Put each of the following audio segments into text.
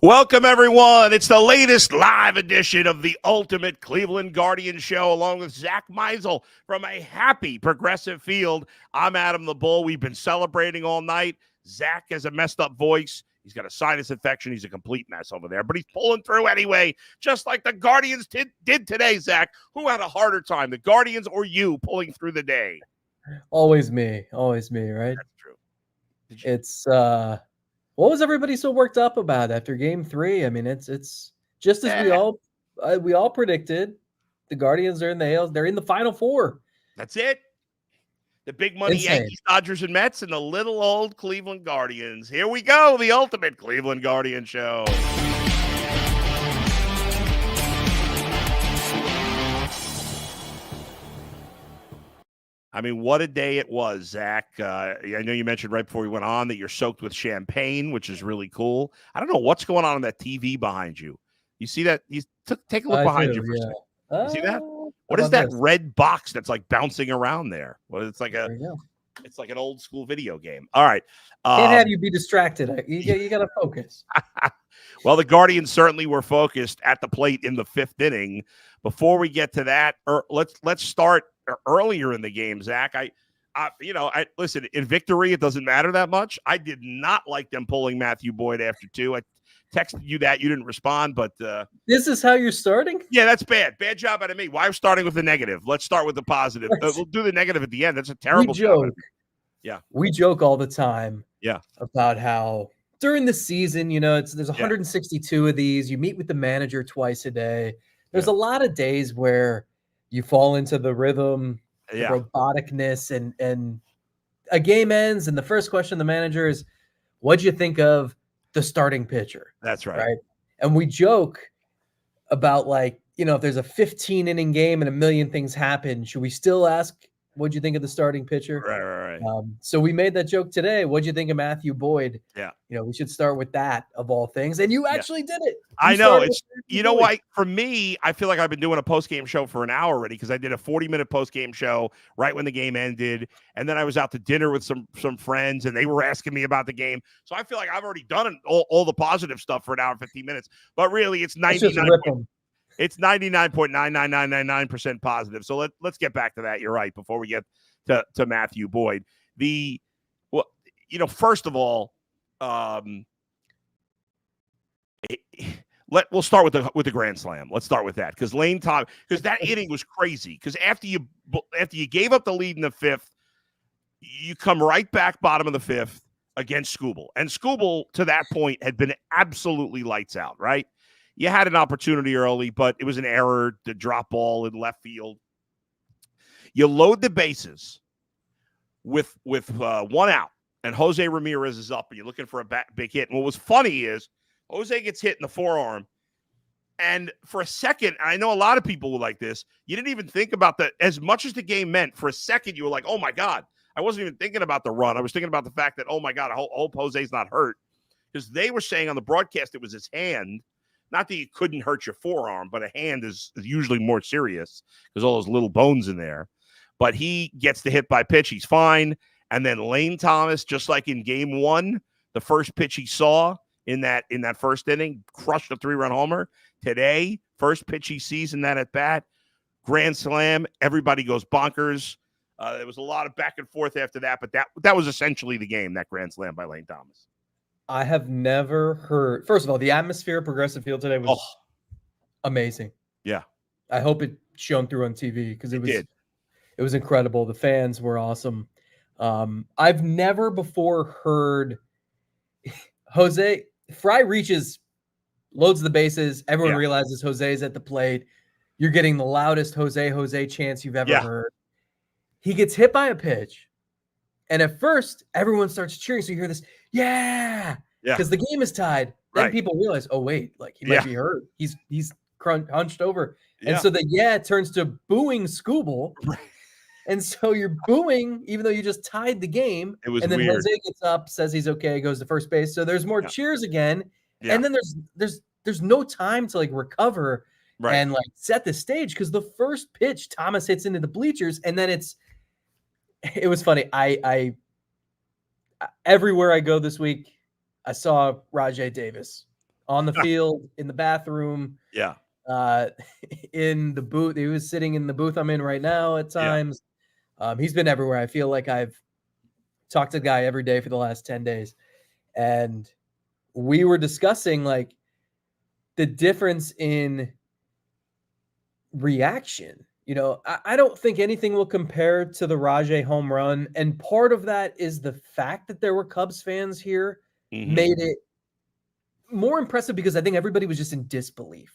Welcome, everyone. It's the latest live edition of the Ultimate Cleveland Guardian Show, along with Zach Meisel from a happy Progressive Field. I'm Adam the Bull. We've been celebrating all night. Zach has a messed up voice. He's got a sinus infection. He's a complete mess over there, but he's pulling through anyway, just like the Guardians did today, Zach. Who had a harder time, the Guardians or you pulling through the day? Always me, right? That's true. It's what was everybody so worked up about after Game 3? I mean, it's just as we all predicted. The Guardians are in the ALCS. They're in the Final Four. That's it. The big money Insane. Yankees, Dodgers, and Mets, and the little old Cleveland Guardians. Here we go, the Ultimate Cleveland Guardian Show. I mean, what a day it was, Zach. I know you mentioned right before we went on that you're soaked with champagne, which is really cool. I don't know what's going on that TV behind you. You see that? Take a look behind you for a second. You see that? What is that red box that's like bouncing around there? Well, it's like an old school video game. All right. Can't have you be distracted. You got to focus. Well, the Guardians certainly were focused at the plate in the fifth inning. Before we get to that, let's start earlier in the game, Zach. Listen, in victory, it doesn't matter that much. I did not like them pulling Matthew Boyd after 2. I texted you that. You didn't respond, but this is how you're starting? Yeah, that's bad. Bad job out of me. Why are we starting with the negative? Let's start with the positive. We'll do the negative at the end. That's a terrible job. Yeah. We joke all the time about how during the season, there's 162 of these. You meet with the manager twice a day. There's a lot of days where you fall into the rhythm, the roboticness, and a game ends, and the first question of the manager is, what'd you think of the starting pitcher? That's right. And we joke about, if there's a 15-inning game and a million things happen, should we still ask, what'd you think of the starting pitcher? Right. So we made that joke today. What'd you think of Matthew Boyd? Yeah. We should start with that of all things. And you actually did it. I know. Why? For me, I feel like I've been doing a post-game show for an hour already because I did a 40-minute post-game show right when the game ended. And then I was out to dinner with some friends, and they were asking me about the game. So I feel like I've already done all the positive stuff for an hour and 15 minutes. But really, it's 99.99999% positive. So let's get back to that. You're right. Before we get to Matthew Boyd, first of all, we'll start with the grand slam. Let's start with that because that inning was crazy. Because after you gave up the lead in the fifth, you come right back bottom of the fifth against Skubal, and Skubal to that point had been absolutely lights out. Right. You had an opportunity early, but it was an error, the drop ball in left field. You load the bases with one out, and Jose Ramirez is up, and you're looking for a big hit. And what was funny is Jose gets hit in the forearm, and for a second, and I know a lot of people were like this, you didn't even think about that. As much as the game meant, for a second, you were like, oh, my God. I wasn't even thinking about the run. I was thinking about the fact that, oh, my God, I hope Jose's not hurt. Because they were saying on the broadcast it was his hand. Not that you couldn't hurt your forearm, but a hand is usually more serious because all those little bones in there. But he gets the hit by pitch. He's fine. And then Lane Thomas, just like in game 1, the first pitch he saw in that first inning, crushed a 3-run homer. Today, first pitch he sees in that at-bat, grand slam. Everybody goes bonkers. There was a lot of back and forth after that, but that was essentially the game, that grand slam by Lane Thomas. I have never heard. First of all, the atmosphere at Progressive Field today was amazing. Yeah, I hope it shone through on TV because it was incredible. The fans were awesome. I've never before heard Jose Fry loads the bases. Everyone realizes Jose's at the plate. You're getting the loudest Jose chants you've ever heard. He gets hit by a pitch. And at first, everyone starts cheering. So you hear this, because the game is tied. Then people realize, oh, wait, he might be hurt. He's hunched over. Yeah. And so the turns to booing Skubal. Right. And so you're booing, even though you just tied the game. It was and then weird. Jose gets up, says he's okay, goes to first base. So there's more cheers again. Yeah. And then there's no time to recover and set the stage because the first pitch Thomas hits into the bleachers, and then it was funny. I everywhere I go this week, I saw Rajai Davis on the field, in the bathroom, Yeah. in the booth. He was sitting in the booth I'm in right now at Yeah. times. He's been everywhere. I feel like I've talked to the guy every day for the last 10 days. And we were discussing like the difference in reaction. I don't think anything will compare to the Rajay home run. And part of that is the fact that there were Cubs fans here made it more impressive because I think everybody was just in disbelief.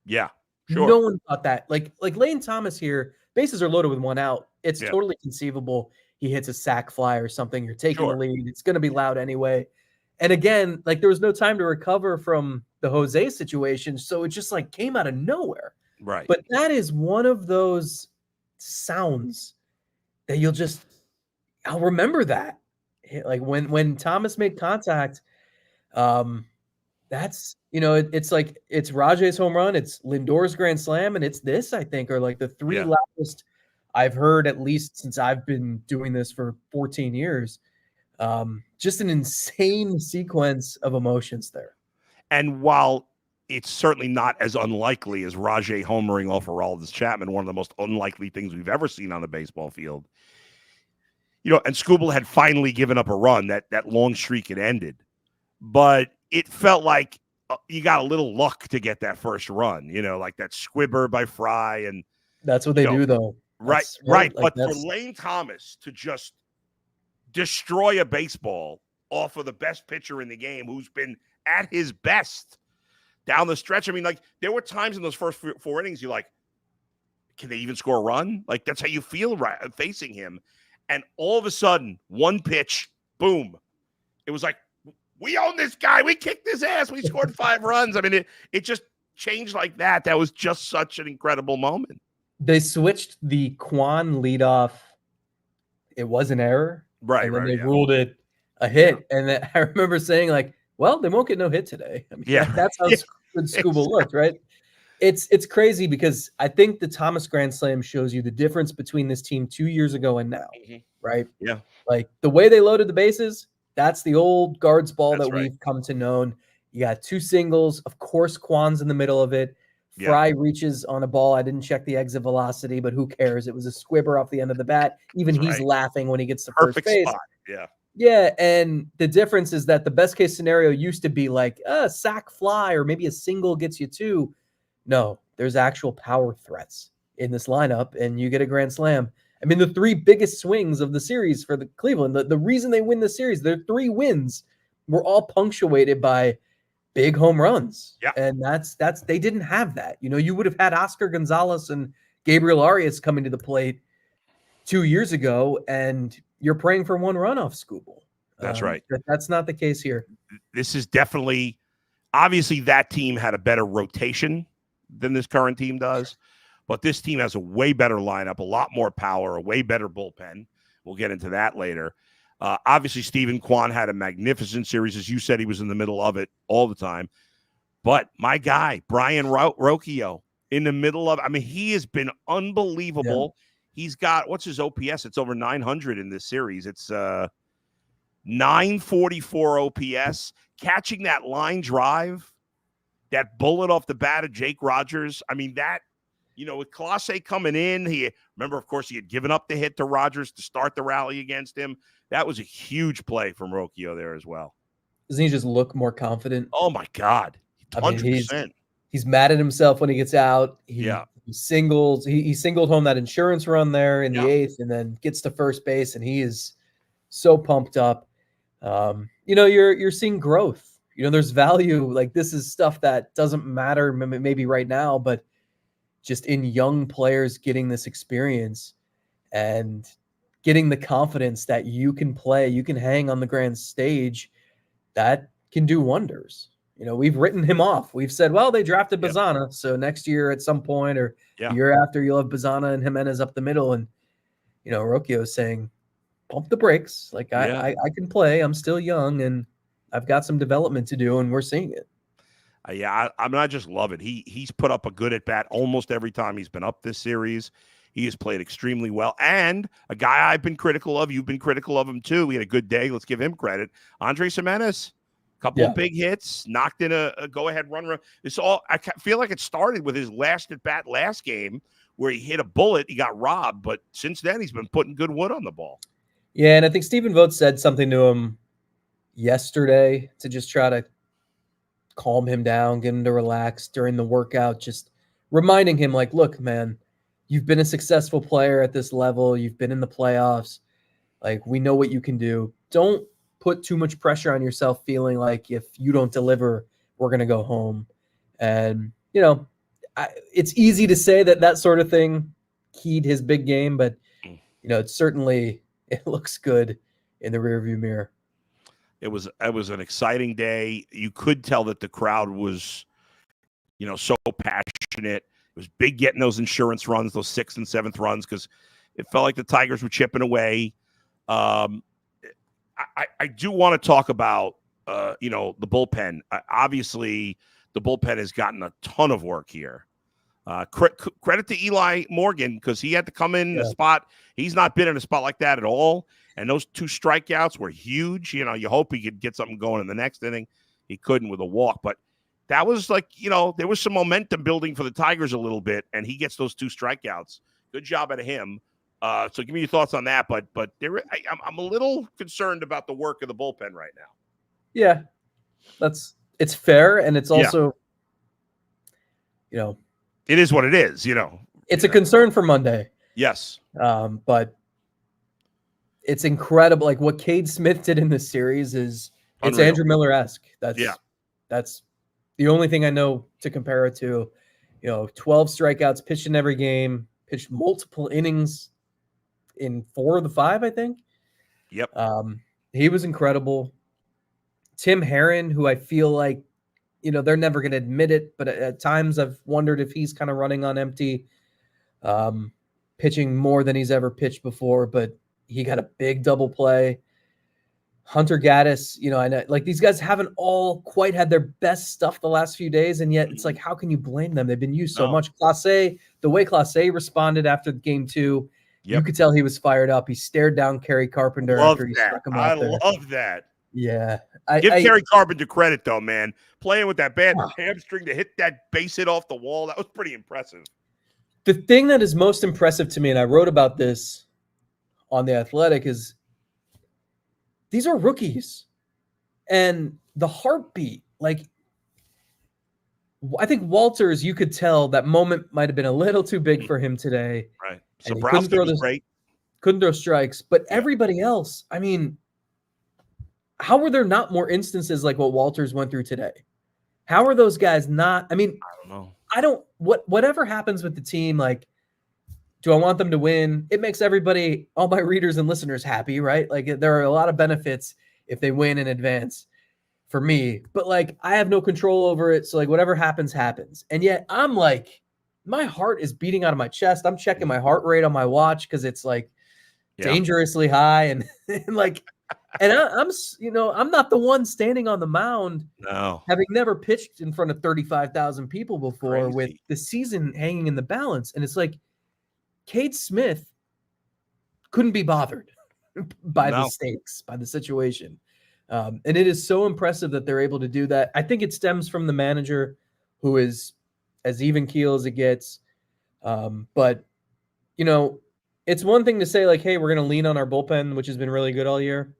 Yeah, sure. No one thought that. Like Lane Thomas here, bases are loaded with one out. It's totally conceivable he hits a sac fly or something. You're taking the lead. It's going to be loud anyway. And again, like there was no time to recover from the Jose situation, so it just like came out of nowhere. Right. But that is one of those sounds that I'll remember that. Like when Thomas made contact, that's it's like it's Rajay's home run, it's Lindor's grand slam, and it's this, I think, are like the three loudest I've heard, at least since I've been doing this for 14 years. Just an insane sequence of emotions there. And while it's certainly not as unlikely as Rajay homering off Aroldis Chapman, one of the most unlikely things we've ever seen on the baseball field, and Skubal had finally given up a run. That long streak had ended. But it felt like you got a little luck to get that first run, like that squibber by Fry. And that's what they do, though. Right. Like but for Lane Thomas to just destroy a baseball off of the best pitcher in the game who's been at his best down the stretch. I mean, like, there were times in those first four innings you're like, can they even score a run? Like, that's how you feel facing him. And all of a sudden, one pitch, boom. It was like, we own this guy. We kicked his ass. We scored 5 runs. I mean, it just changed like that. That was just such an incredible moment. They switched the Kwan leadoff. It was an error. Right. And then they ruled it a hit. Yeah. And then I remember saying, like, well, they won't get no hit today. I mean, that's how good Skubal looked, right? It's crazy because I think the Thomas Grand Slam shows you the difference between this team 2 years ago and now, right? Yeah. Like the way they loaded the bases, that's the old guards ball that we've come to know. You got 2 singles. Of course, Kwan's in the middle of it. Fry reaches on a ball. I didn't check the exit velocity, but who cares? It was a squibber off the end of the bat. Even he's laughing when he gets to first base. Spot. Yeah. Yeah, and the difference is that the best case scenario used to be like a sac fly or maybe a single gets you 2. No, there's actual power threats in this lineup, and you get a grand slam. I mean, the 3 biggest swings of the series for the Cleveland, the reason they win the series, their 3 wins were all punctuated by big home runs. Yeah. And that's they didn't have that. You would have had Oscar Gonzalez and Gabriel Arias coming to the plate 2 years ago, and you're praying for 1 run off Skubal. That's right. That's not the case here. This is definitely, obviously that team had a better rotation than this current team does, but this team has a way better lineup, a lot more power, a way better bullpen. We'll get into that later. Obviously, Stephen Kwan had a magnificent series. As you said, he was in the middle of it all the time. But my guy, Brian Rocchio, in the middle of, I mean, he has been unbelievable. Yeah. He's got, what's his OPS? It's over 900 in this series. It's 944 OPS. Catching that line drive, that bullet off the bat of Jake Rogers. I mean, that, with Clase coming in, remember, of course, he had given up the hit to Rogers to start the rally against him. That was a huge play from Rocchio there as well. Doesn't he just look more confident? Oh, my God. 100%. I mean, he's mad at himself when he gets out. He singles. He singled home that insurance run there in the 8th and then gets to first base, and he is so pumped up. You're seeing growth. There's value. Like, this is stuff that doesn't matter maybe right now, but just in young players getting this experience and getting the confidence that you can play, you can hang on the grand stage, that can do wonders. We've written him off. We've said, well, they drafted Bazana, so next year at some point or the year after, you'll have Bazana and Jimenez up the middle. And, Rocchio is saying, pump the brakes. Like, I can play. I'm still young, and I've got some development to do, and we're seeing it. I just love it. He's put up a good at-bat almost every time he's been up this series. He has played extremely well. And a guy I've been critical of, you've been critical of him too. He had a good day. Let's give him credit. Andrés Giménez Couple of big hits, knocked in a go-ahead run. It's all. I feel like it started with his last at bat last game where he hit a bullet. He got robbed, but since then he's been putting good wood on the ball. Yeah, and I think Stephen Vogt said something to him yesterday to just try to calm him down, get him to relax during the workout, just reminding him, like, look, man, you've been a successful player at this level. You've been in the playoffs. Like, we know what you can do. Don't put too much pressure on yourself, feeling like if you don't deliver, we're going to go home. And, it's easy to say that sort of thing keyed his big game, but, it looks good in the rearview mirror. It was an exciting day. You could tell that the crowd was, so passionate. It was big getting those insurance runs, those 6th and 7th runs, because it felt like the Tigers were chipping away. I do want to talk about, the bullpen. Obviously, the bullpen has gotten a ton of work here. Credit to Eli Morgan, because he had to come in a spot. He's not been in a spot like that at all. And those 2 strikeouts were huge. You hope he could get something going in the next inning. He couldn't with a walk. But that was like, there was some momentum building for the Tigers a little bit, and he gets those 2 strikeouts. Good job out of him. So give me your thoughts on that. But I'm a little concerned about the work of the bullpen right now. Yeah, it's fair, and it's also, it is what it is. It's a concern for Monday. Yes, but it's incredible. Like what Cade Smith did in this series it's unreal. Andrew Miller-esque. That's the only thing I know to compare it to. 12 strikeouts, pitched in every game, pitched multiple innings in 4 of the 5, I think. Yep. He was incredible. Tim Herron, who I feel like, they're never going to admit it, but at times I've wondered if he's kind of running on empty, pitching more than he's ever pitched before, but he got a big double play. Hunter Gaddis, I know, like, these guys haven't all quite had their best stuff the last few days, and yet it's like, how can you blame them? They've been used so much. Clase, the way Clase responded after game 2, you could tell he was fired up. He stared down Kerry Carpenter after he struck him out there. I love that. Yeah. Give Kerry Carpenter credit, though, man. Playing with that bad hamstring to hit that base hit off the wall, that was pretty impressive. The thing that is most impressive to me, and I wrote about this on The Athletic, is these are rookies. And the heartbeat, like, I think Walters, you could tell that moment might have been a little too big for him today. Right. So Browski was great. Couldn't throw strikes. But everybody else, I mean, how were there not more instances like what Walters went through today? How are those guys not? I mean, I don't know. Whatever happens with the team, like, do I want them to win? It makes everybody, all my readers and listeners, happy, right? Like, there are a lot of benefits if they win in advance for me. But, like, I have no control over it. So, like, whatever happens, happens. And yet I'm like, my heart is beating out of my chest. I'm checking my heart rate on my watch because it's like dangerously high. And like, and I'm not the one standing on the mound. No. Having never pitched in front of 35,000 people before, with the season hanging in the balance. And it's like, Cade Smith couldn't be bothered by the stakes, by the situation. And it is so impressive that they're able to do that. I think it stems from the manager, who is as even keel as it gets. But, it's one thing to say, like, hey, we're going to lean on our bullpen, which has been really good all year.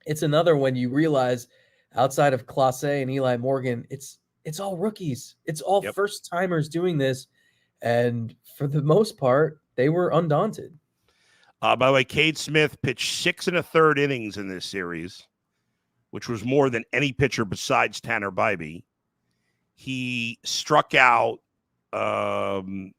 It's another when you realize outside of Clase and Eli Morgan, it's all rookies. It's all first timers doing this. And for the most part, they were undaunted. By the way, Cade Smith pitched 6 1/3 innings in this series, which was more than any pitcher besides Tanner Bybee. He struck out 12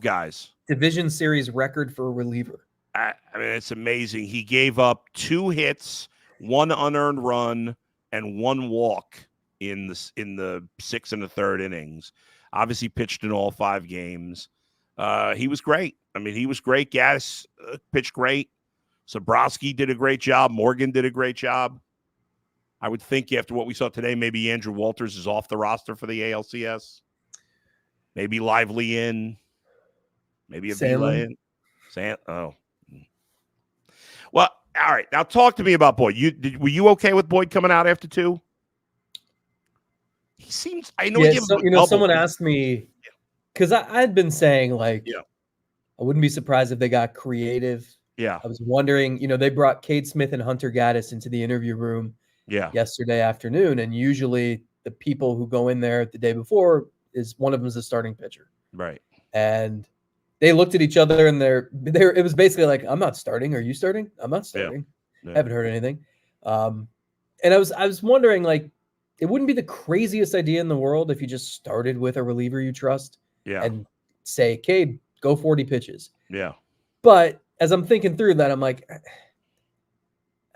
guys. Division series record for a reliever. I mean, it's amazing. He gave up 2 hits, 1 unearned run, and 1 walk in the 6 1/3 innings. Obviously pitched in all 5 games. He was great. I mean, he was great. Gaddis pitched great. Sobrowski did a great job. Morgan did a great job. I would think after what we saw today, maybe Andrew Walters is off the roster for the ALCS. Maybe Lively in. Maybe Avila in. Well, All right, now talk to me about Boyd. Were you okay with Boyd coming out after 2? He seems. I know. Yeah, He gave him a double. someone asked me because I had been saying like, Yeah. I wouldn't be surprised if they got creative. Yeah. I was wondering, they brought Cade Smith and Hunter Gaddis into the interview room yesterday afternoon, and usually the people who go in there the day before is one of them is a starting pitcher, right? And they looked at each other, and it was basically like, I'm not starting. Are you starting? I'm not starting. Yeah. I haven't heard anything. And I was wondering, like, it wouldn't be the craziest idea in the world if you just started with a reliever you trust and say, Cade, go 40 pitches. Yeah. But as I'm thinking through that, I'm like,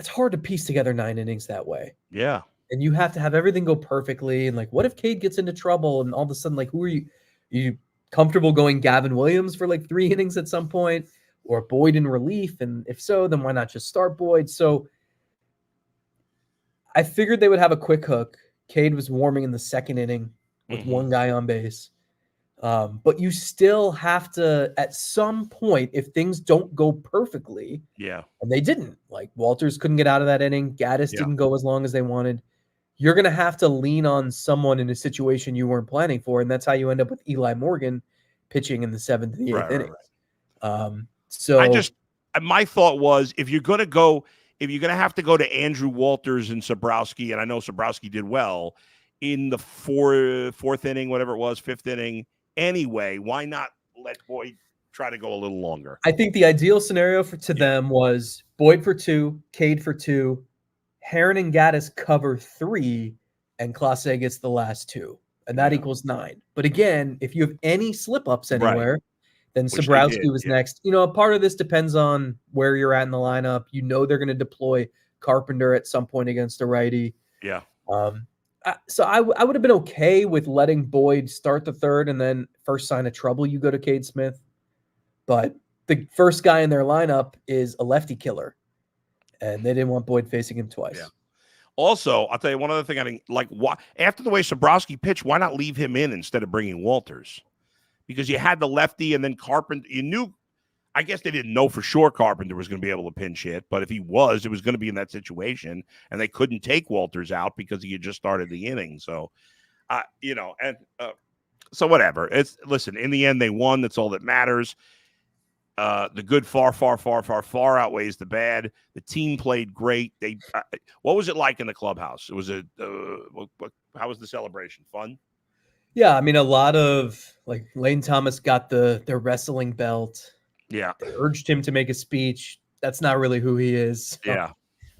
it's hard to piece together 9 innings that way. Yeah. And you have to have everything go perfectly. And like, what if Cade gets into trouble and all of a sudden, like, who are you comfortable going Gavin Williams for like 3 innings at some point, or Boyd in relief? And if so, then why not just start Boyd? So I figured they would have a quick hook. Cade was warming in the 2nd inning with one guy on base. But you still have to, at some point, if things don't go perfectly, and they didn't, like Walters couldn't get out of that inning, Gaddis didn't go as long as they wanted, you're going to have to lean on someone in a situation you weren't planning for, and that's how you end up with Eli Morgan pitching in the 7th and the 8th innings. So my thought was, if you're going to have to go to Andrew Walters and Sobrowski, and I know Sobrowski did well in the 4th inning, whatever it was, 5th inning, anyway, why not let Boyd try to go a little longer? I think the ideal scenario to them was Boyd for 2, Cade for 2, Heron and Gaddis cover 3, and Clase gets the last 2, and that equals 9. But again, if you have any slip-ups anywhere, then Sobrowski was next. A part of this depends on where you're at in the lineup. They're going to deploy Carpenter at some point against a righty. Yeah. So I would have been okay with letting Boyd start the 3rd, and then first sign of trouble, you go to Cade Smith. But the first guy in their lineup is a lefty killer, and they didn't want Boyd facing him twice. Yeah. Also, I'll tell you one other thing. I think, like, why after the way Sobrowski pitched, why not leave him in instead of bringing Walters? Because you had the lefty, and then Carpenter. You knew. I guess they didn't know for sure Carpenter was going to be able to pinch hit, but if he was, it was going to be in that situation, and they couldn't take Walters out because he had just started the inning. So, so whatever. Listen. In the end, they won. That's all that matters. The good far outweighs the bad. The team played great. What was it like in the clubhouse? It was how was the celebration? Fun? Yeah, I mean, a lot of like Lane Thomas got the wrestling belt. Yeah. They urged him to make a speech. That's not really who he is. Yeah.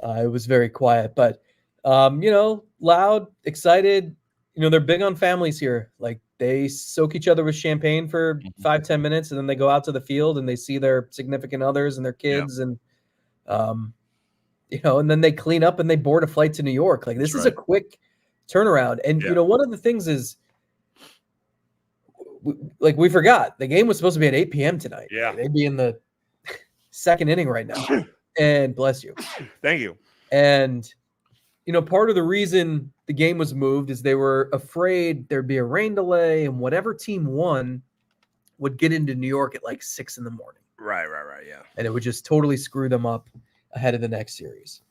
It was very quiet, but, loud, excited. They're big on families here. Like, they soak each other with champagne for 5-10 minutes, and then they go out to the field and they see their significant others and their kids. And, and then they clean up and they board a flight to New York. Like, this is a quick turnaround. And, one of the things is, we forgot the game was supposed to be at 8 p.m. tonight. Yeah. They'd be in the 2nd inning right now. And bless you. Thank you. And, part of the reason the game was moved is they were afraid there'd be a rain delay, and whatever team won would get into New York at like 6 a.m. Right. Yeah. And it would just totally screw them up ahead of the next series.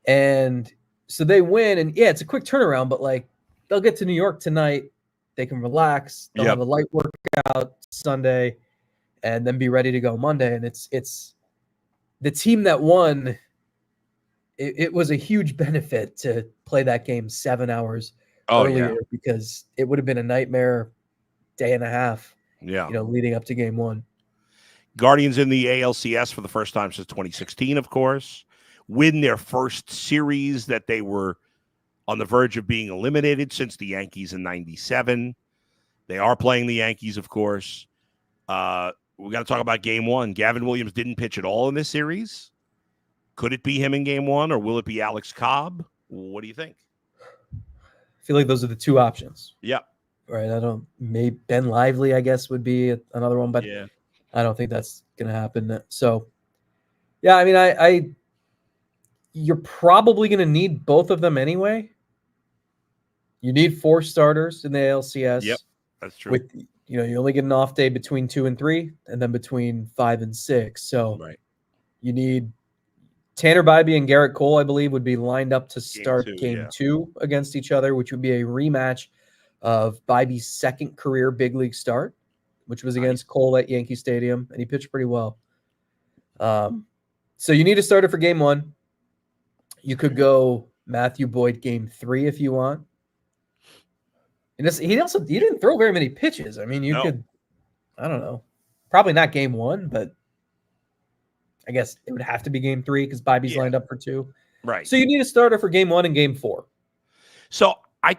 And so they win, and it's a quick turnaround, but like they'll get to New York tonight. They can relax. They'll have a light workout Sunday, and then be ready to go Monday. And it's the team that won. It was a huge benefit to play that game 7 hours earlier because it would have been a nightmare day and a half. Yeah, leading up to game 1. Guardians in the ALCS for the first time since 2016, of course, win their first series that they were on the verge of being eliminated since the Yankees in 97. They are playing the Yankees, of course. We got to talk about game 1. Gavin Williams didn't pitch at all in this series. Could it be him in game 1, or will it be Alex Cobb? What do you think? I feel like those are the 2 options. Yep. Right. Maybe Ben Lively, I guess, would be another one, but I don't think that's going to happen. So, yeah, I mean, you're probably going to need both of them anyway. You need 4 starters in the ALCS. Yep, that's true. You only get an off day between 2 and 3, and then between 5 and 6. So you need Tanner Bybee and Garrett Cole, I believe, would be lined up to start Game 2 against each other, which would be a rematch of Bybee's second career big league start, which was against Cole at Yankee Stadium, and he pitched pretty well. So you need a starter for game 1. You could go Matthew Boyd game 3 if you want. And he didn't throw very many pitches. I mean, you could, I don't know, probably not game 1, but I guess it would have to be game 3 because Bybee's lined up for 2. Right. So you need a starter for game 1 and game 4. So I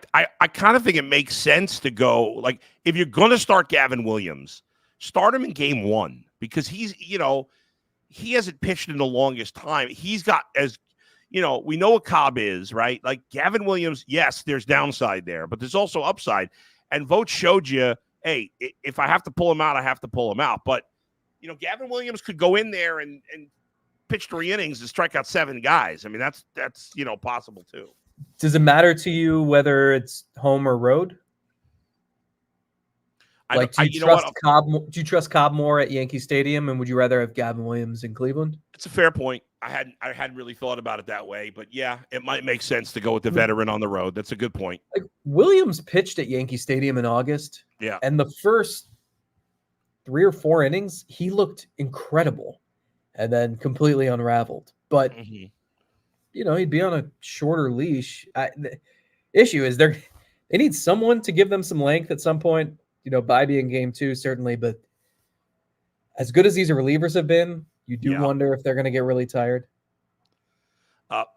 kind of think it makes sense to go, like, if you're going to start Gavin Williams, start him in game 1 because he's, he hasn't pitched in the longest time. He's got, as we know what Cobb is, right? Like Gavin Williams, yes, there's downside there, but there's also upside. And Vogt showed you, hey, if I have to pull him out, I have to pull him out. But, Gavin Williams could go in there and pitch 3 innings and strike out 7 guys. I mean, that's possible too. Does it matter to you whether it's home or road? Like, do you trust Cobb? Do you trust Cobb more at Yankee Stadium, and would you rather have Gavin Williams in Cleveland? It's a fair point. I hadn't really thought about it that way, but yeah, it might make sense to go with the veteran on the road. That's a good point. Like Williams pitched at Yankee Stadium in August, and the first 3 or 4 innings, he looked incredible, and then completely unraveled. But he'd be on a shorter leash. The issue is they need someone to give them some length at some point. Bybee in game 2, certainly, but as good as these relievers have been, you do wonder if they're going to get really tired.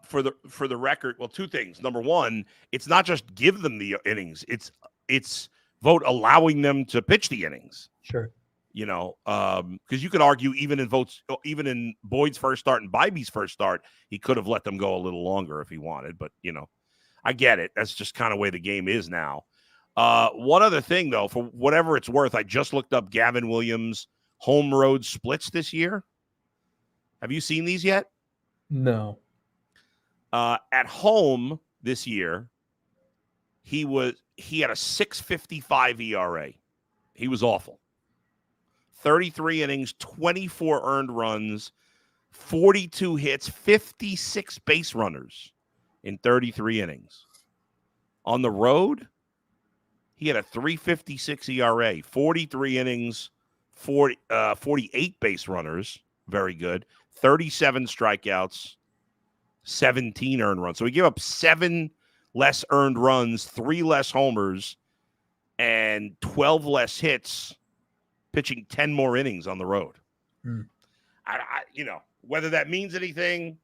For the record, well, 2 things. Number 1, it's not just give them the innings; it's Vogt allowing them to pitch the innings. Sure. Because you could argue even in Boyd's first start and Bybee's first start, he could have let them go a little longer if he wanted. But I get it. That's just kind of the way the game is now. One other thing, though, for whatever it's worth, I just looked up Gavin Williams' home road splits this year. Have you seen these yet? No. At home this year, he had a 6.55 ERA. He was awful. 33 innings, 24 earned runs, 42 hits, 56 base runners in 33 innings. On the road, he had a 3.56 ERA, 43 innings, 48 base runners, very good, 37 strikeouts, 17 earned runs. So he gave up 7 less earned runs, 3 less homers, and 12 less hits, pitching 10 more innings on the road. Whether that means anything,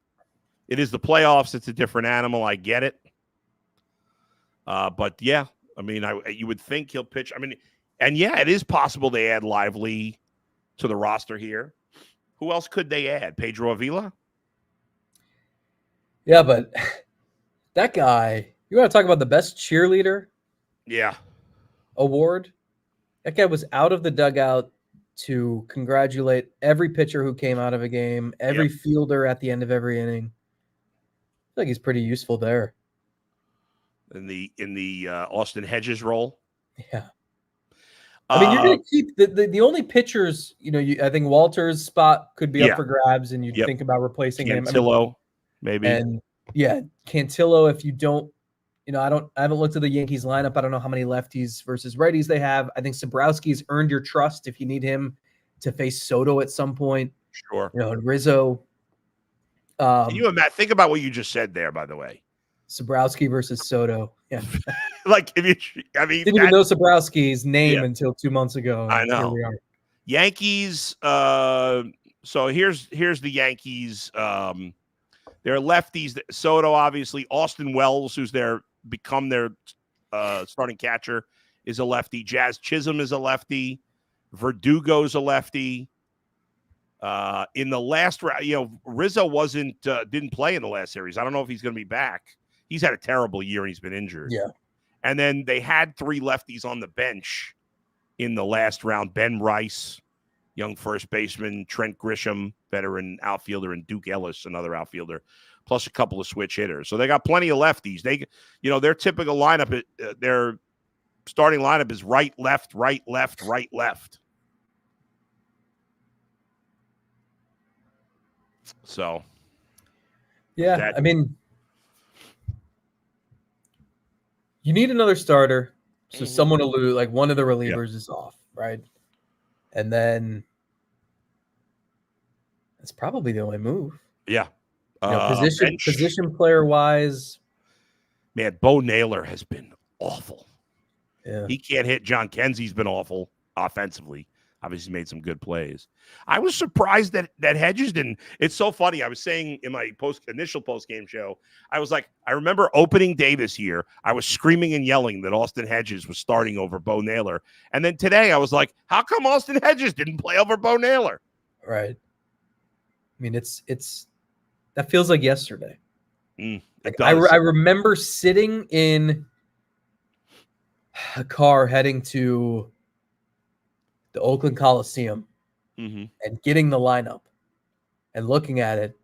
it is the playoffs. It's a different animal. I get it. But yeah, I mean, you would think he'll pitch. I mean, and yeah, it is possible they add Lively to the roster here. Who else could they add? Pedro Avila? Yeah, but that guy, you want to talk about the best cheerleader? Yeah. Award? That guy was out of the dugout to congratulate every pitcher who came out of a game, every fielder at the end of every inning. I feel like he's pretty useful there. In the Austin Hedges role? Yeah. I mean, you're going to keep the only pitchers, I think Walter's spot could be up for grabs, and you'd think about replacing him. Cantillo, maybe. And Cantillo, if you don't, I haven't looked at the Yankees lineup. I don't know how many lefties versus righties they have. I think Sabrowski's earned your trust if you need him to face Soto at some point. Sure. And Rizzo. Can you imagine? Think about what you just said there, by the way. Sabrowski versus Soto. Yeah. didn't even know Sabrowski's name until 2 months ago. I know. Here we are. Yankees. So here's the Yankees. They're lefties. Soto, obviously. Austin Wells, who's become their starting catcher, is a lefty. Jazz Chisholm is a lefty. Verdugo's a lefty. In the last round, Rizzo didn't play in the last series. I don't know if he's going to be back. He's had a terrible year and he's been injured. Yeah. And then they had 3 lefties on the bench in the last round. Ben Rice, young first baseman, Trent Grisham, veteran outfielder, and Duke Ellis, another outfielder, plus a couple of switch hitters. So they got plenty of lefties. Their typical lineup, their starting lineup is right, left, right, left, right, left. So, Yeah, I mean, you need another starter, so someone to lose, like one of the relievers is off, right? And then that's probably the only move. Yeah. Position player wise. Man, Bo Naylor has been awful. Yeah. He can't hit. John Kenzie's been awful offensively. Obviously made some good plays. I was surprised that Hedges didn't. It's so funny. I was saying in my initial post-game show, I was like, I remember opening day this year, I was screaming and yelling that Austin Hedges was starting over Bo Naylor. And then today I was like, how come Austin Hedges didn't play over Bo Naylor? Right. I mean, it's that feels like yesterday. I remember sitting in a car heading to the Oakland Coliseum and getting the lineup and looking at it.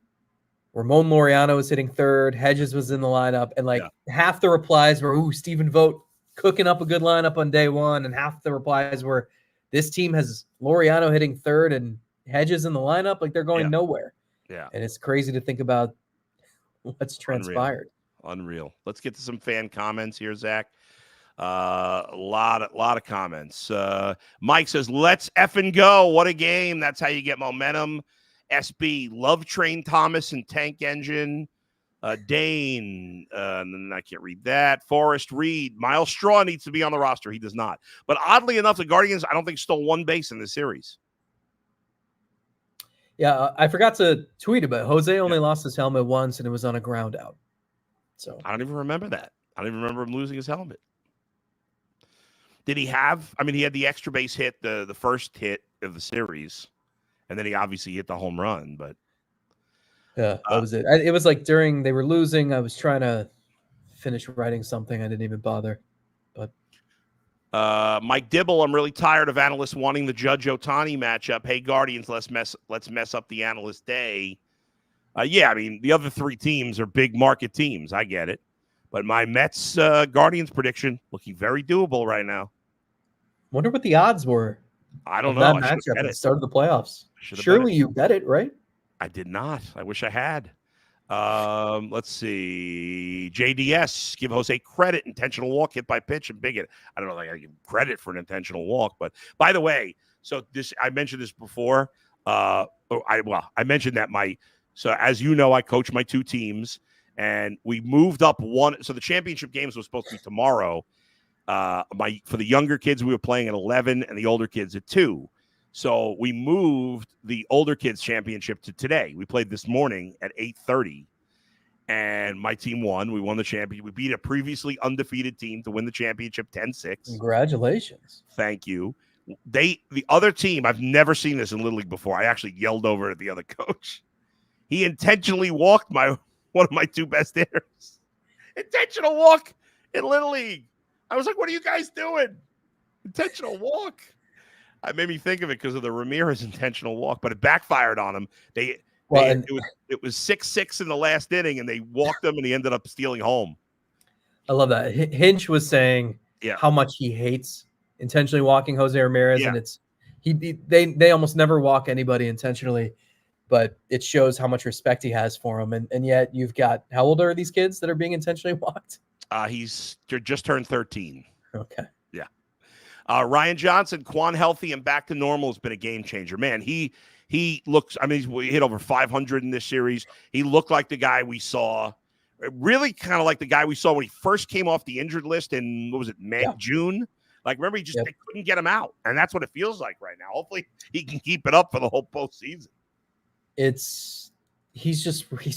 Ramon Laureano was hitting third. Hedges was in the lineup. And half the replies were, Stephen Vogt cooking up a good lineup on day one. And half the replies were, this team has Laureano hitting third and Hedges in the lineup. Like they're going nowhere. Yeah. And it's crazy to think about what's transpired. Unreal. Let's get to some fan comments here, Zach. A lot of comments. Mike says, let's effing go. What a game. That's how you get momentum. SB, love Train Thomas and Tank Engine. Dane, I can't read that. Forrest Reed, Miles Straw needs to be on the roster. He does not. But oddly enough, the Guardians, I don't think, stole one base in the series. Yeah, I forgot to tweet about it. Jose only lost his helmet once, and it was on a ground out. So I don't even remember that. I don't even remember him losing his helmet. Did he have? I mean, he had the extra base hit, the first hit of the series, and then he obviously hit the home run. But yeah, that was it. It was like during they were losing. I was trying to finish writing something. I didn't even bother. But Mike Dibble, I'm really tired of analysts wanting the Judge Ohtani matchup. Hey, Guardians, let's mess up the analyst day. Yeah, I mean, the other three teams are big market teams. I get it. But my Mets Guardians prediction looking very doable right now. Wonder what the odds were. I don't know. That matchup at the start of the playoffs. Surely you bet it, right? I did not. I wish I had. Let's see. JDS, give Jose credit. Intentional walk hit by pitch and bigot. I don't know if I give credit for an intentional walk, but by the way, so I mentioned this before. I mentioned that so as you know, I coach my two teams and we moved up one. So the championship games was supposed to be tomorrow. For the younger kids, we were playing at 11 and the older kids at 2. So we moved the older kids championship to today. We played this morning at 8:30 and my team won. We won the championship. We beat a previously undefeated team to win the championship 10-6. Congratulations. Thank you. The other team, I've never seen this in Little League before. I actually yelled over at the other coach. He intentionally walked one of my two best hitters. Intentional walk in Little League. I was like, what are you guys doing? Intentional walk. It made me think of it because of the Ramirez intentional walk, but it backfired on him. It was 6-6 in the last inning, and they walked him, and he ended up stealing home. I love that. Hinch was saying how much he hates intentionally walking Jose Ramirez, and it's they almost never walk anybody intentionally, but it shows how much respect he has for him. And yet you've got, how old are these kids that are being intentionally walked? He's just turned 13. Okay. Yeah. Ryan Johnson, Quan healthy and back to normal has been a game changer. Man, he looks, I mean, he hit over 500 in this series. He looked like the guy we saw, really kind of like the guy we saw when he first came off the injured list in, what was it, June? Like, remember, they couldn't get him out. And that's what it feels like right now. Hopefully he can keep it up for the whole postseason. He's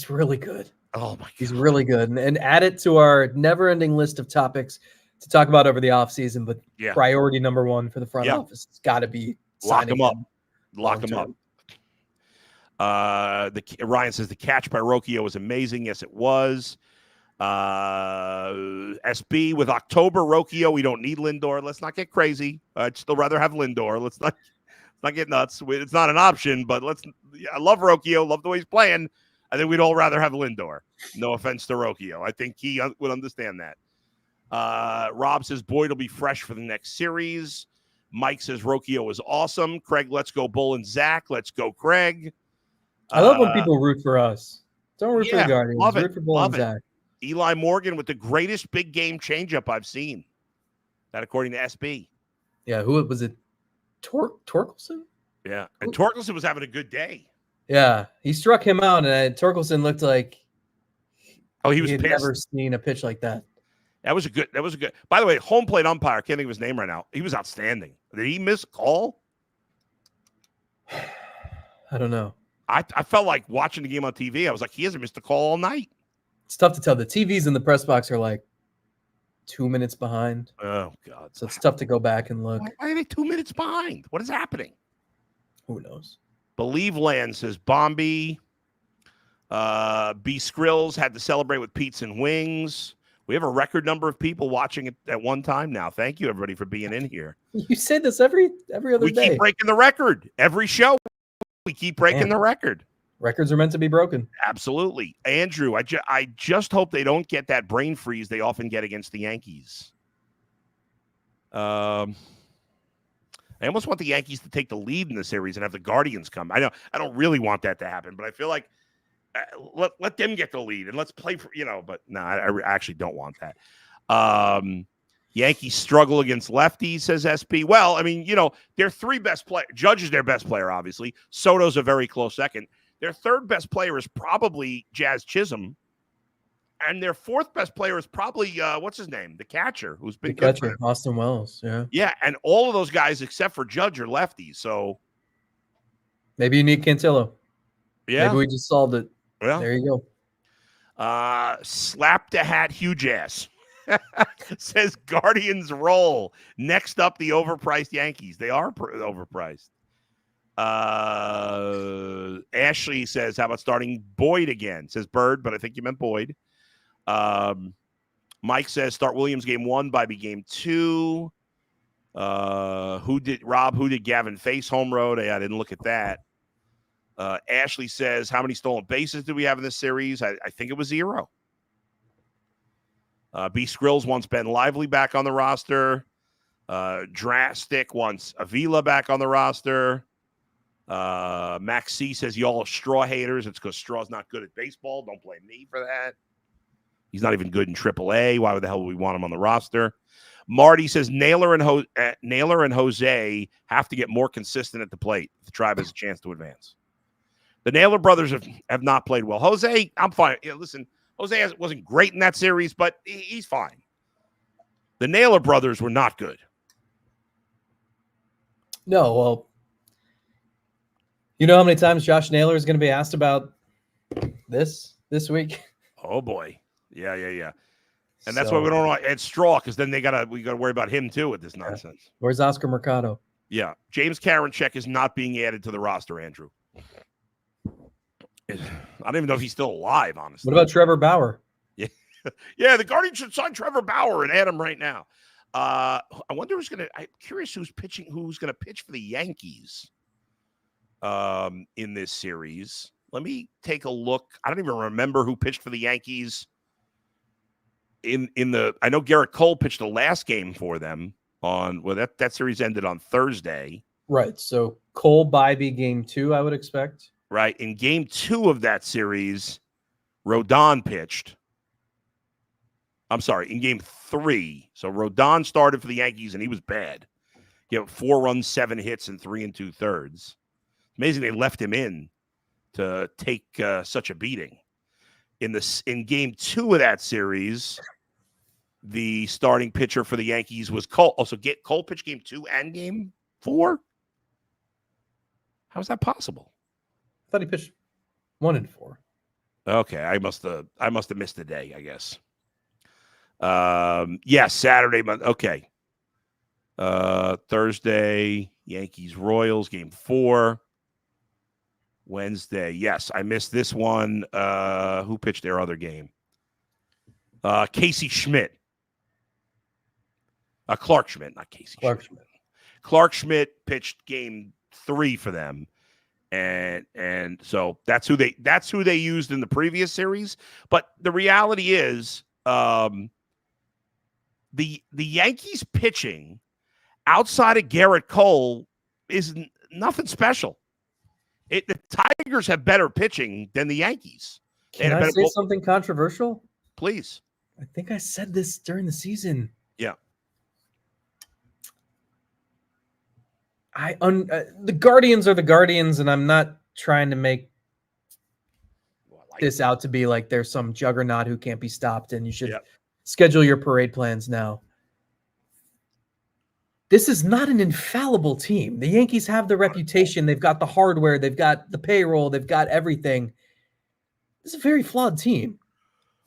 really good. Oh, my God. He's really good. And add it to our never-ending list of topics to talk about over the offseason, but priority number one for the front office, it's got to be lock him up. Ryan says the catch by Rocchio was amazing. Yes, it was. SB with October Rocchio, we don't need Lindor. Let's not get crazy. I'd still rather have Lindor. Let's not get nuts. It's not an option, but I love Rocchio, love the way he's playing. I think we'd all rather have Lindor. No offense to Rocchio. I think he would understand that. Rob says Boyd will be fresh for the next series. Mike says Rocchio is awesome. Craig, let's go Bull and Zach. Let's go, Craig. I love when people root for us. Don't root for the Guardians. Love root it. for Bull Love and it. Zach. Eli Morgan with the greatest big game changeup I've seen. That according to SB. Yeah, who was it? Torkelson? Yeah, and Torkelson was having a good day. Yeah, he struck him out, and Torkelson looked like he was had pissed. Never seen a pitch like that. That was a good. By the way, home plate umpire. I can't think of his name right now. He was outstanding. Did he miss a call? I don't know. I felt like watching the game on TV. I was like, he hasn't missed a call all night. It's tough to tell. The TVs in the press box are like 2 minutes behind. Oh God! So it's tough to go back and look. Why are they 2 minutes behind? What is happening? Who knows? Believe Land says Bombi. B Skrills had to celebrate with pizza and wings. We have a record number of people watching it at one time now. Thank you, everybody, for being in here. You say this every other day. We keep breaking the record. Every show, we keep breaking the record. Records are meant to be broken. Absolutely. Andrew, I just hope they don't get that brain freeze they often get against the Yankees. I almost want the Yankees to take the lead in the series and have the Guardians come. I know I don't really want that to happen, but I feel like let them get the lead and let's play for, but no, I actually don't want that. Yankees struggle against lefties, says SB. Well, I mean, their three best players. Judge is their best player, obviously. Soto's a very close second. Their third best player is probably Jazz Chisholm. And their fourth best player is probably, what's his name? The catcher, who's been good for him. Austin Wells, yeah. Yeah, and all of those guys, except for Judge, are lefties. So maybe you need Cantillo. Yeah. Maybe we just solved it. Well, there you go. Slap the hat, huge ass. Says Guardians roll. Next up, the overpriced Yankees. They are overpriced. Ashley says, how about starting Boyd again? Says Bird, but I think you meant Boyd. Mike says, start Williams game 1, Bobby game 2. Who did Gavin face home road? I didn't look at that. Ashley says, how many stolen bases do we have in this series? I think it was 0. B Skrills wants Ben Lively back on the roster. Drastic wants Avila back on the roster. Max C says, y'all are straw haters. It's because Straw's not good at baseball. Don't blame me for that. He's not even good in AAA. Why the hell would we want him on the roster? Marty says Naylor and Jose have to get more consistent at the plate. The Tribe has a chance to advance. The Naylor brothers have not played well. Jose, I'm fine. Listen, Jose wasn't great in that series, but he's fine. The Naylor brothers were not good. No, well, you know how many times Josh Naylor is going to be asked about this week? Oh boy, yeah. And that's why we don't want Ed Straw, because then we gotta worry about him too with this nonsense. Where's Oscar Mercado? Yeah, James Karinchak is not being added to the roster, Andrew. I don't even know if he's still alive, honestly. What about Trevor Bauer? Yeah, the Guardians should sign Trevor Bauer and add him right now. I wonder I'm curious who's gonna pitch for the Yankees in this series. Let me take a look. I don't even remember who pitched for the Yankees I know Garrett Cole pitched the last game for them that series ended on Thursday. Right. So Cole Bybee game 2, I would expect. Right. In game 2 of that series, Rodon pitched. I'm sorry, in game 3. So Rodon started for the Yankees and he was bad. He had 4 runs, 7 hits, and 3 2/3. Amazing they left him in to take such a beating. In game 2 of that series, the starting pitcher for the Yankees was Cole. Also, Cole pitched game 2 and game 4. How is that possible? I thought he pitched 1 and 4. Okay, I must have missed a day, I guess. Yes, Saturday. Okay. Thursday, Yankees Royals game 4. Wednesday, yes, I missed this one. Who pitched their other game? Casey Schmidt. Clark Schmidt, not Casey. Schmidt. Clark Schmidt pitched game 3 for them, and so that's who they used in the previous series. But the reality is, the Yankees pitching outside of Garrett Cole is nothing special. The Tigers have better pitching than the Yankees. Can I say something controversial? Please. I think I said this during the season. Yeah. The Guardians are the Guardians, and I'm not trying to make this out to be like there's some juggernaut who can't be stopped and you should schedule your parade plans now. This is not an infallible team. The Yankees have the reputation. They've got the hardware. They've got the payroll. They've got everything. This is a very flawed team.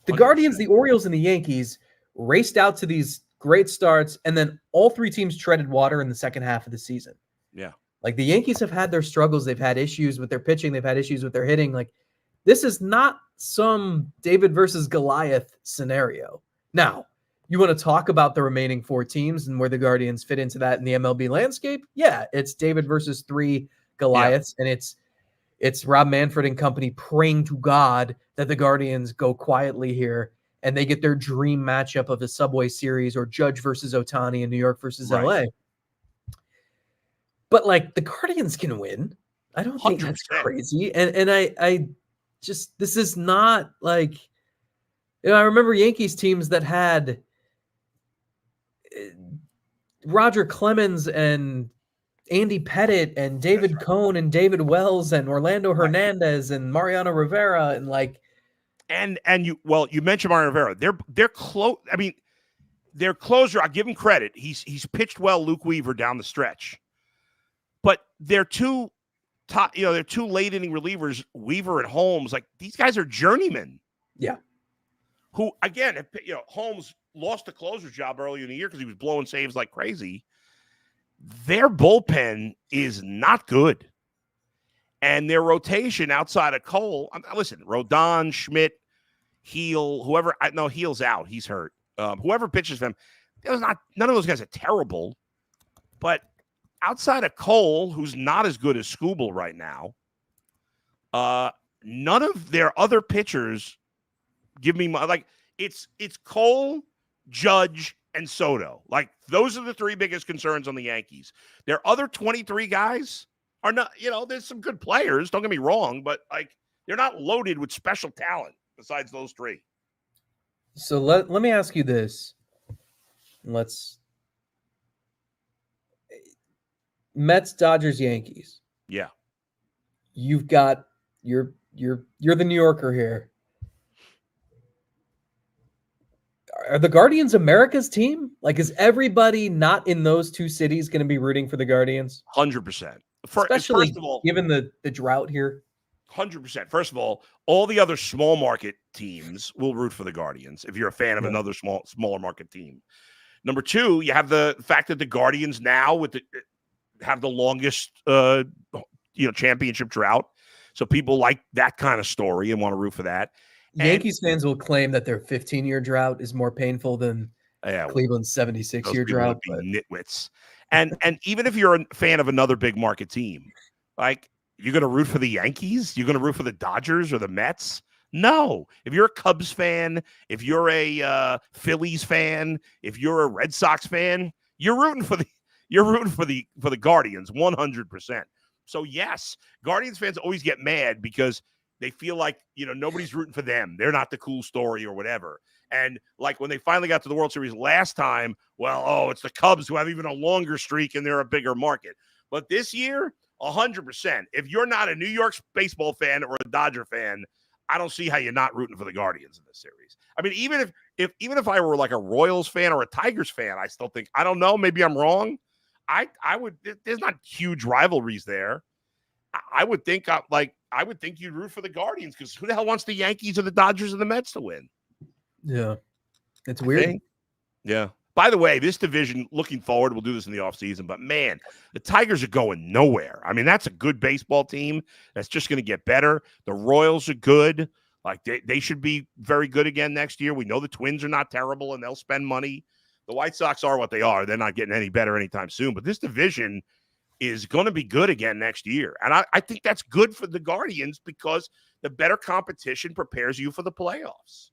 The 100%. Guardians, the Orioles, and the Yankees raced out to these great starts, and then all three teams treaded water in the second half of the season. Yeah. Like, the Yankees have had their struggles. They've had issues with their pitching. They've had issues with their hitting. Like, this is not some David versus Goliath scenario. Now, you want to talk about the remaining four teams and where the Guardians fit into that in the MLB landscape? Yeah, it's David versus three Goliaths, and it's Rob Manfred and company praying to God that the Guardians go quietly here and they get their dream matchup of the Subway Series or Judge versus Ohtani in New York versus LA. But, like, the Guardians can win. I don't think that's crazy. And I just, this is not like, you know, I remember Yankees teams that had Roger Clemens and Andy Pettit and David Cohn and David Wells and Orlando Hernandez and Mariano Rivera and like, and you mentioned Mariano Rivera. They're close. I mean, their closer, I give him credit. He's pitched well, Luke Weaver, down the stretch, but they're two top, they're two late inning relievers, Weaver and Holmes. Like, these guys are journeymen. Yeah. Who, again, Holmes lost the closer's job earlier in the year because he was blowing saves like crazy. Their bullpen is not good. And their rotation outside of Cole, listen, Rodon, Schmidt, Heel, whoever, no, Heel's out. He's hurt. Whoever pitches them, none of those guys are terrible. But outside of Cole, who's not as good as Skubal right now, none of their other pitchers give me it's Cole, Judge, and Soto. Like, those are the three biggest concerns on the Yankees. Their other 23 guys are not, there's some good players, don't get me wrong, but like, they're not loaded with special talent besides those three. So let me ask you this. Mets, Dodgers, Yankees. Yeah. You've got you're the New Yorker here. Are the Guardians America's team? Like, is everybody not in those two cities going to be rooting for the Guardians? 100%. Especially first of all, given the drought here. 100%. First of all the other small market teams will root for the Guardians if you're a fan of another smaller market team. Number two, you have the fact that the Guardians now have the longest championship drought. So people like that kind of story and want to root for that. Yankees fans will claim that their 15-year drought is more painful than Cleveland's 76-year drought. Nitwits. And even if you're a fan of another big market team, like, you're going to root for the Yankees? You're going to root for the Dodgers or the Mets? No. If you're a Cubs fan, if you're a Phillies fan, if you're a Red Sox fan, you're rooting for the Guardians 100%. So yes, Guardians fans always get mad because they feel like, nobody's rooting for them. They're not the cool story or whatever. And like, when they finally got to the World Series last time, it's the Cubs who have even a longer streak and they're a bigger market. But this year, 100%. If you're not a New York baseball fan or a Dodger fan, I don't see how you're not rooting for the Guardians in this series. I mean, even if I were like a Royals fan or a Tigers fan, I still think, I don't know, maybe I'm wrong. I would, there's not huge rivalries there. I would think you'd root for the Guardians, because who the hell wants the Yankees or the Dodgers or the Mets to win? Yeah. It's weird. Yeah. By the way, this division, looking forward, we'll do this in the offseason, but man, the Tigers are going nowhere. I mean, that's a good baseball team that's just going to get better. The Royals are good. Like, they should be very good again next year. We know the Twins are not terrible and they'll spend money. The White Sox are what they are. They're not getting any better anytime soon. But this division is going to be good again next year. And I think that's good for the Guardians, because the better competition prepares you for the playoffs.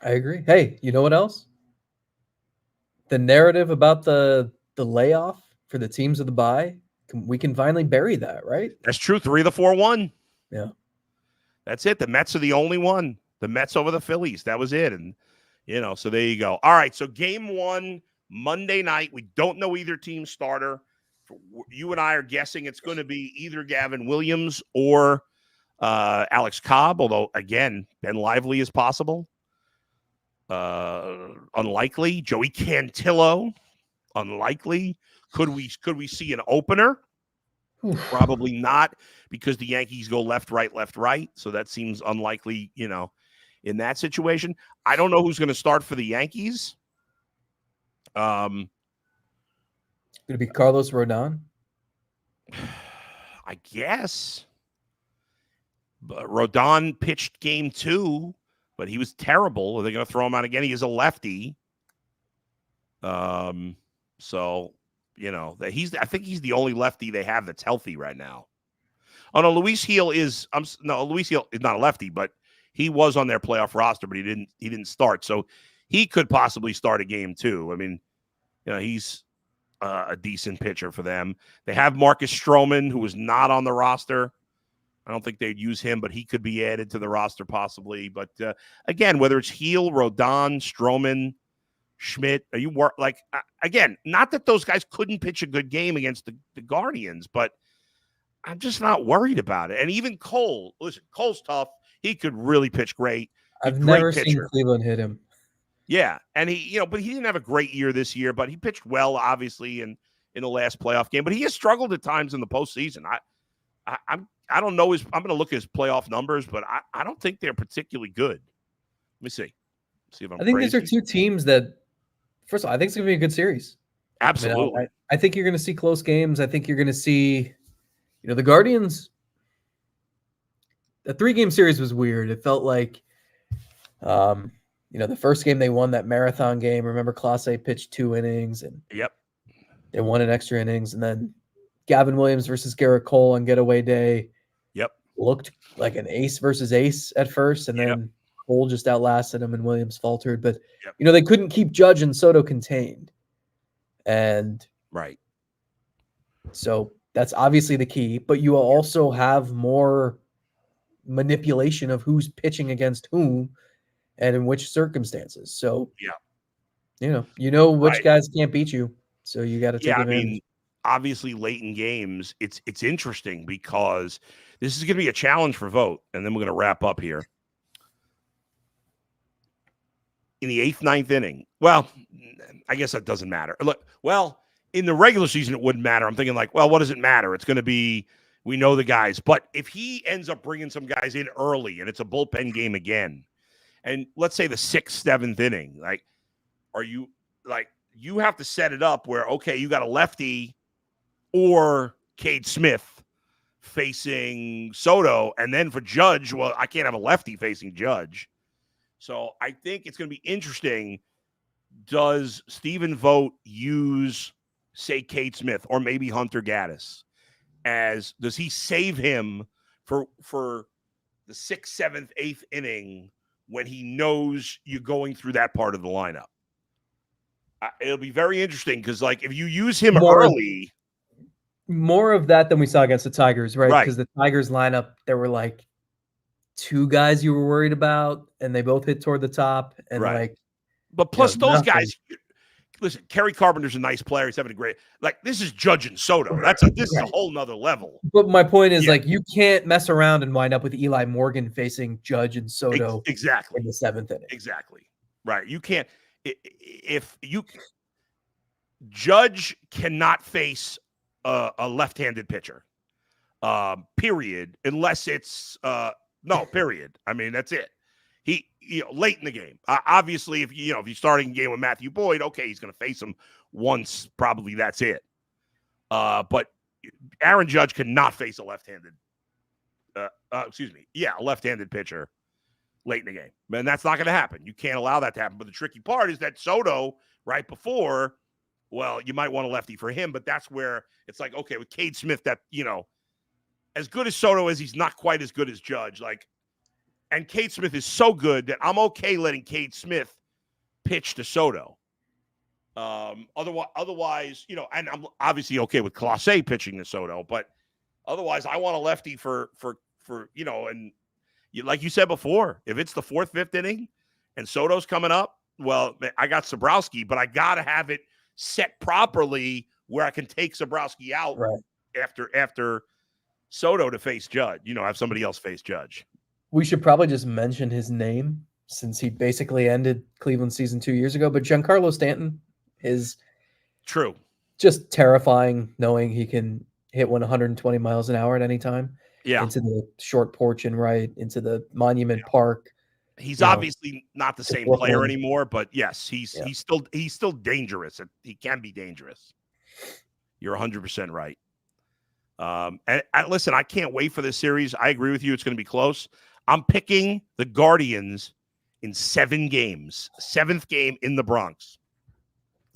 I agree. Hey, you know what else? The narrative about the layoff for the teams of the bye, we can finally bury that, right? That's true. 3 of the 4 won. Yeah. That's it. The Mets are the only one. The Mets over the Phillies. That was it. And, so there you go. All right. So game 1, Monday night. We don't know either team's starter. You and I are guessing it's going to be either Gavin Williams or Alex Cobb, although, again, Ben Lively is possible. Unlikely. Joey Cantillo, unlikely. Could we see an opener? Oof. Probably not, because the Yankees go left, right. So that seems unlikely, in that situation. I don't know who's going to start for the Yankees. Going to be Carlos Rodon? I guess. But Rodon pitched game 2, but he was terrible. Are they going to throw him out again? He is a lefty. So, I think he's the only lefty they have that's healthy right now. Oh no, Luis Gil is not a lefty, but he was on their playoff roster, but he didn't start. So he could possibly start a game 2. I mean, he's a decent pitcher for them. They have Marcus Stroman, who was not on the roster. I don't think they'd use him, but he could be added to the roster possibly. But again, whether it's Gil, Rodon, Stroman, Schmidt, again, not that those guys couldn't pitch a good game against the Guardians, but I'm just not worried about it. And even Cole, listen, Cole's tough. He could really pitch great. I've never seen Cleveland hit him. Yeah, and he, but he didn't have a great year this year, but he pitched well, obviously, in the last playoff game. But he has struggled at times in the postseason. I don't know I'm going to look at his playoff numbers, but I don't think they're particularly good. Let me see. See if I'm. I think these are two teams that, first of all, I think it's going to be a good series. Absolutely. I think you're going to see close games. I think you're going to see, the Guardians. The 3-game series was weird. It felt like, the first game they won that marathon game. Remember, Clase pitched 2 innings, and they won in extra innings. And then Gavin Williams versus Garrett Cole on getaway day. Looked like an ace versus ace at first, and then Cole just outlasted him, and Williams faltered. But they couldn't keep Judge and Soto contained, and so that's obviously the key. But you also have more manipulation of who's pitching against whom and in which circumstances. So which guys can't beat you. So you got to take advantage. Obviously, late in games, it's interesting because this is going to be a challenge for Vogt, and then we're going to wrap up here. In the 8th, 9th inning, well, I guess that doesn't matter. Look, in the regular season, it wouldn't matter. I'm thinking what does it matter? It's going to be, we know the guys. But if he ends up bringing some guys in early and it's a bullpen game again, and let's say the 6th, 7th inning, you have to set it up where, okay, you got a lefty or Cade Smith facing Soto, and then for Judge, I can't have a lefty facing Judge. So I think it's going to be interesting. Does Stephen Vogt use, say, Cade Smith or maybe Hunter Gaddis? Does he save him for the 6th, 7th, 8th inning when he knows you're going through that part of the lineup? It'll be very interesting because, if you use him early. More of that than we saw against the Tigers, right? Because the Tigers lineup, there were 2 guys you were worried about, and they both hit toward the top. And but plus those guys, listen, Kerry Carpenter's a nice player. He's having a great, this is Judge and Soto. This is a whole nother level. But my point is, you can't mess around and wind up with Eli Morgan facing Judge and Soto exactly in the 7th inning. Exactly. Right. You can't, Judge cannot face a left-handed pitcher, period, unless it's period. I mean, that's it. He, late in the game, obviously, if you're starting a game with Matthew Boyd, okay, he's going to face him once, probably that's it. But Aaron Judge cannot face a left-handed, a left-handed pitcher late in the game, and that's not going to happen. You can't allow that to happen. But the tricky part is that Soto, right before, you might want a lefty for him, but that's where it's okay, with Cade Smith, that, as good as Soto is, he's not quite as good as Judge. And Cade Smith is so good that I'm okay letting Cade Smith pitch to Soto. Otherwise, and I'm obviously okay with Clase pitching to Soto, but otherwise I want a lefty for and like you said before, if it's the 4th, 5th inning and Soto's coming up, well, I got Sobrowski, but I got to have it set properly where I can take Sobrowski out after Soto to face Judge. Have somebody else face Judge. We should probably just mention his name since he basically ended Cleveland season 2 years ago. But Giancarlo Stanton is true, just terrifying knowing he can hit 120 miles an hour at any time. Yeah, into the short porch and right into the Monument Park. He's obviously not the same player anymore, but yes, he's still dangerous. He can be dangerous. You're 100% right. Listen, I can't wait for this series. I agree with you. It's going to be close. I'm picking the Guardians in 7 games. 7th game in the Bronx.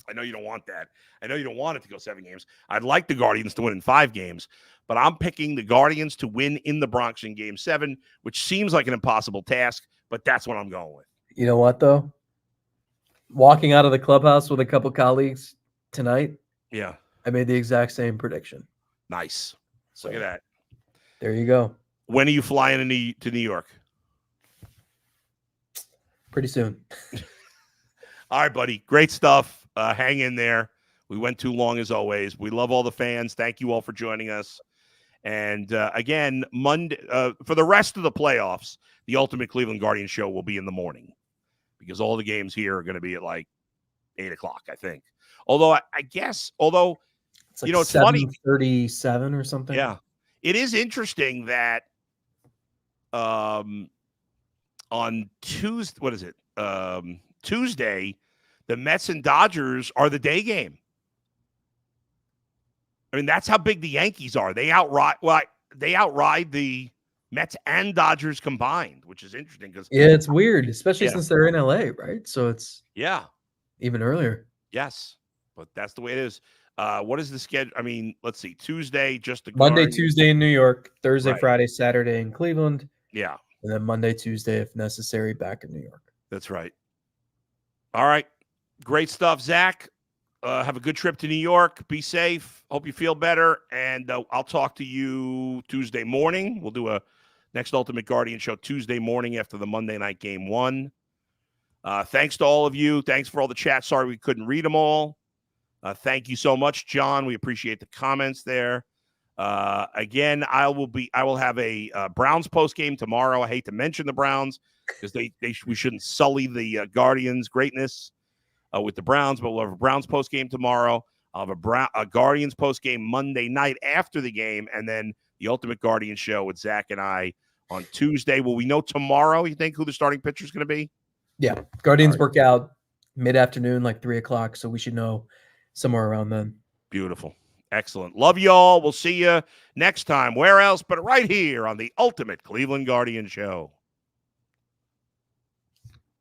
I know you don't want that. I know you don't want it to go 7 games. I'd like the Guardians to win in 5 games, but I'm picking the Guardians to win in the Bronx in Game 7, which seems like an impossible task, but that's what I'm going with. You know what, though? Walking out of the clubhouse with a couple colleagues tonight, I made the exact same prediction. Nice. Look at that. There you go. When are you flying to New York? Pretty soon. All right, buddy. Great stuff. Hang in there. We went too long as always. We love all the fans. Thank you all for joining us. And again, Monday for the rest of the playoffs, the Ultimate Cleveland Guardians show will be in the morning because all the games here are going to be at like 8 o'clock, I think. Although it's like it's funny. 7:37 or something. Yeah. It is interesting that on Tuesday, what is it? Tuesday, the Mets and Dodgers are the day game. I mean, that's how big the Yankees are. They outride the Mets and Dodgers combined, which is interesting because it's weird, especially since they're in LA, right? So it's even earlier. Yes, but that's the way it is. What is the schedule? I mean, let's see. Tuesday, just the Monday, Tuesday in New York, Thursday, Friday, Saturday in Cleveland. Yeah, and then Monday, Tuesday, if necessary, back in New York. That's right. All right, great stuff, Zach. Have a good trip to New York. Be safe. Hope you feel better. And I'll talk to you Tuesday morning. We'll do a next Ultimate Guardian show Tuesday morning after the Monday night game 1. Thanks to all of you. Thanks for all the chat. Sorry we couldn't read them all. Thank you so much, John. We appreciate the comments there. Again, I will have a Browns post game tomorrow. I hate to mention the Browns because we shouldn't sully the Guardians' greatness with the Browns, but we'll have a Browns post game tomorrow. I'll have a Guardians post game Monday night after the game, and then the Ultimate Guardian show with Zach and I on Tuesday. Will we know tomorrow, you think, who the starting pitcher is going to be? Yeah. Guardians work out mid-afternoon, like 3 o'clock, so we should know somewhere around then. Beautiful. Excellent. Love you all. We'll see you next time. Where else but right here on the Ultimate Cleveland Guardian show.